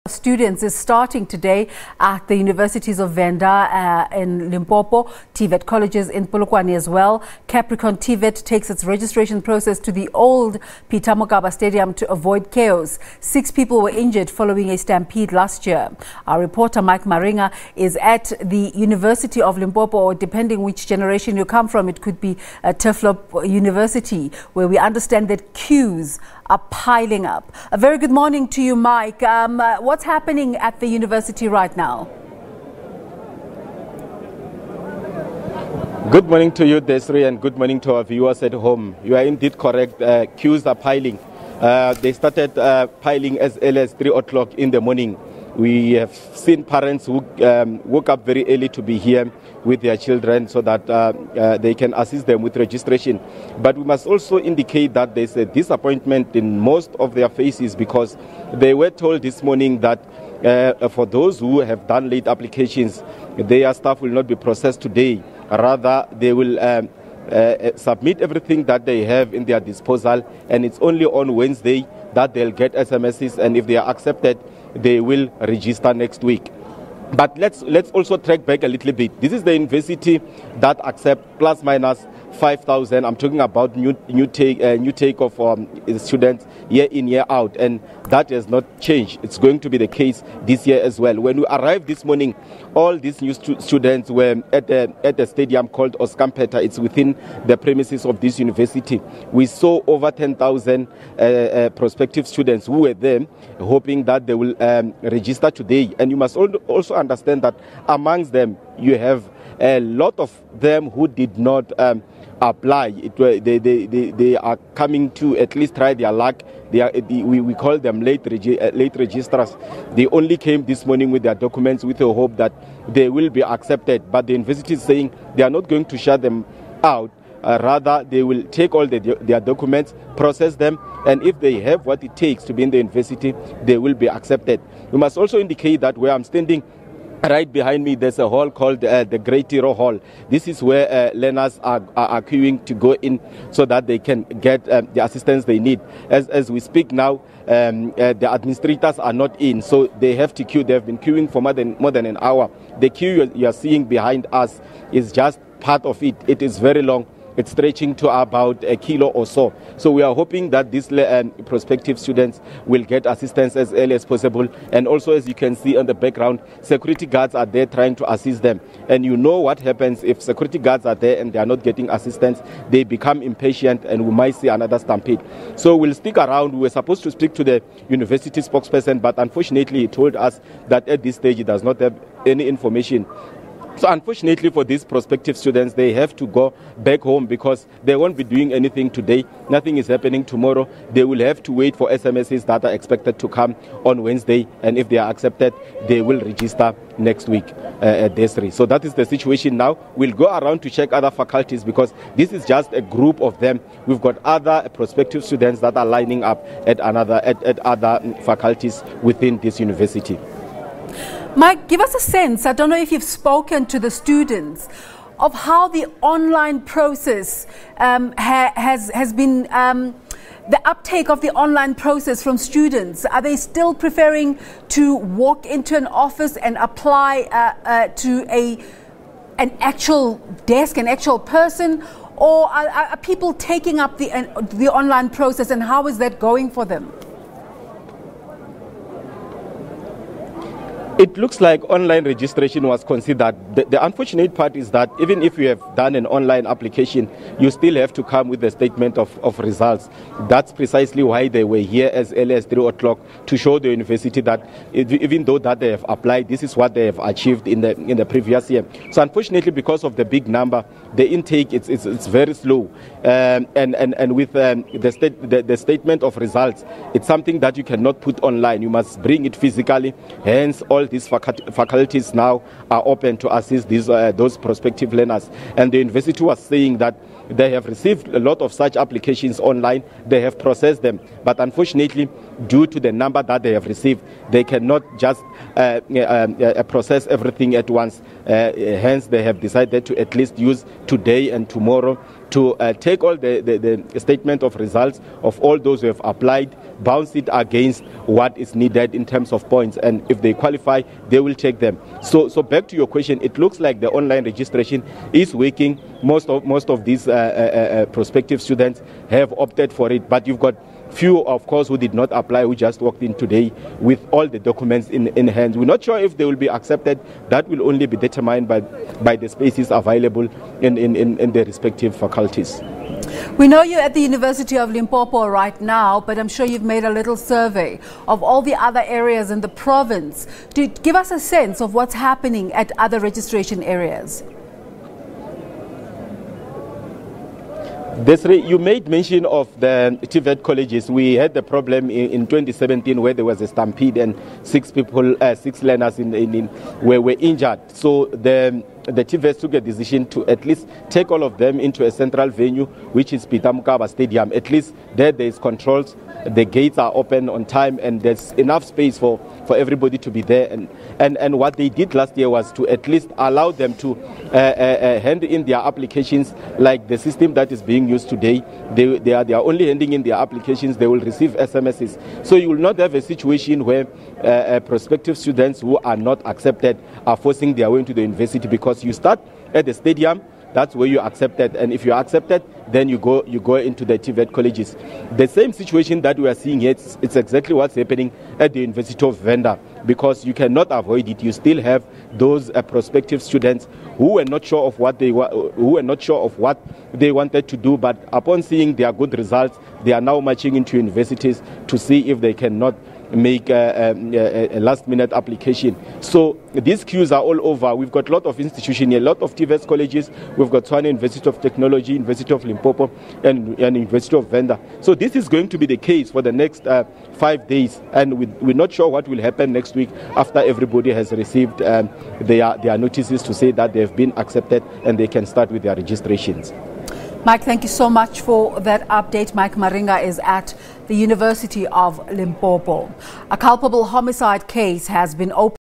Students is starting today at the universities of Venda in Limpopo, TVET colleges in Polokwane as well. Capricorn TVET takes its registration process to the old Peter Mokaba Stadium to avoid chaos. 6 people were injured following a stampede last year. Our reporter Mike Maringa is at the University of Limpopo, or depending which generation you come from, it could be Turflop University, where we understand that queues are piling up. A very good morning to you, Mike. What's happening at the university right now? Good morning to you, Desiree, and good morning to our viewers at home. You are indeed correct. Queues are piling. They started piling as early as 3 o'clock in the morning. We have seen parents who woke up very early to be here with their children so that they can assist them with registration. But we must also indicate that there's a disappointment in most of their faces, because they were told this morning that for those who have done late applications, their stuff will not be processed today. Rather, they will submit everything that they have in their disposal, and it's only on Wednesday that they'll get SMSs, and if they are accepted, they will register next week. But let's also track back a little bit. This is the university that accepts plus minus 5,000. I'm talking about new take of students year in, year out, and that has not changed. It's going to be the case this year as well. When we arrived this morning, all these new students were at the stadium called Scramble. It's within the premises of this university. We saw over 10,000 prospective students who were there, hoping that they will register today. And you must also understand that amongst them, you have a lot of them who did not apply. They are coming to at least try their luck. We call them late registrars. They only came this morning with their documents with the hope that they will be accepted. But the university is saying they are not going to shut them out. Rather, they will take all their documents, process them, and if they have what it takes to be in the university, they will be accepted. We must also indicate that where I'm standing, right behind me, there's a hall called the Great Hero Hall. This is where learners are queuing to go in so that they can get the assistance they need. As we speak now, the administrators are not in, so they have to queue. They have been queuing for more than an hour. The queue you are seeing behind us is just part of it. It is very long. It's stretching to about a kilo or so. So we are hoping that these prospective students will get assistance as early as possible. And also, as you can see on the background, security guards are there trying to assist them. And you know what happens if security guards are there and they are not getting assistance, they become impatient and we might see another stampede. So we'll stick around. We were supposed to speak to the university spokesperson, but unfortunately he told us that at this stage he does not have any information. So unfortunately for these prospective students, they have to go back home because they won't be doing anything today. Nothing is happening tomorrow. They will have to wait for SMSs that are expected to come on Wednesday. And if they are accepted, they will register next week at Day 3. So that is the situation now. We'll go around to check other faculties because this is just a group of them. We've got other prospective students that are lining up at other faculties within this university. Mike, give us a sense, I don't know if you've spoken to the students, of how the online process has been, the uptake of the online process from students. Are they still preferring to walk into an office and apply to an actual desk, an actual person, or are people taking up the online process, and how is that going for them? It looks like online registration was considered. The unfortunate part is that even if you have done an online application, you still have to come with a statement of results. That's precisely why they were here as early as 3 o'clock to show the university that even though that they have applied, this is what they have achieved in the previous year. So unfortunately, because of the big number, the intake it's very slow. And with the statement of results, it's something that you cannot put online. You must bring it physically. Hence, all these faculties now are open to assist those prospective learners. And the university was saying that They have received a lot of such applications online. They have processed them. But unfortunately, due to the number that they have received, they cannot just process everything at once. Hence, they have decided to at least use today and tomorrow to take all the statement of results of all those who have applied, bounce it against what is needed in terms of points, and if they qualify, they will take them. So back to your question, it looks like the online registration is working. Most of these prospective students have opted for it, but you've got few, of course, who did not apply, who just walked in today with all the documents in hand. We're not sure if they will be accepted. That will only be determined by the spaces available in the respective faculties. We know you're at the University of Limpopo right now, but I'm sure you've made a little survey of all the other areas in the province. Give us a sense of what's happening at other registration areas. Desiree, you made mention of the TVET colleges. We had the problem in 2017 where there was a stampede and 6 learners were injured. So the TVET took a decision to at least take all of them into a central venue, which is Peter Mokaba Stadium. At least there is controls, the gates are open on time, and there's enough space for everybody to be there. And what they did last year was to at least allow them to hand in their applications, like the system that is being used today. They are only handing in their applications. They will receive SMSs. So you will not have a situation where prospective students who are not accepted are forcing their way into the university, because you start at the stadium. That's where you're accepted, and if you're accepted, then you go into the TVET colleges. The same situation that we are seeing here, it's exactly what's happening at the University of Venda, because you cannot avoid it. You still have those prospective students who were not sure of what they wanted to do, but upon seeing their good results, they are now marching into universities to see if they cannot make a last-minute application. So these queues are all over. We've got a lot of institutions here, a lot of TVET colleges. We've got Tshwane University of Technology, University of Limpopo, and University of Venda. So this is going to be the case for the next 5 days, and we're not sure what will happen next week after everybody has received their notices to say that they have been accepted and they can start with their registrations. Mike, thank you so much for that update. Mike Maringa is at the University of Limpopo. A culpable homicide case has been opened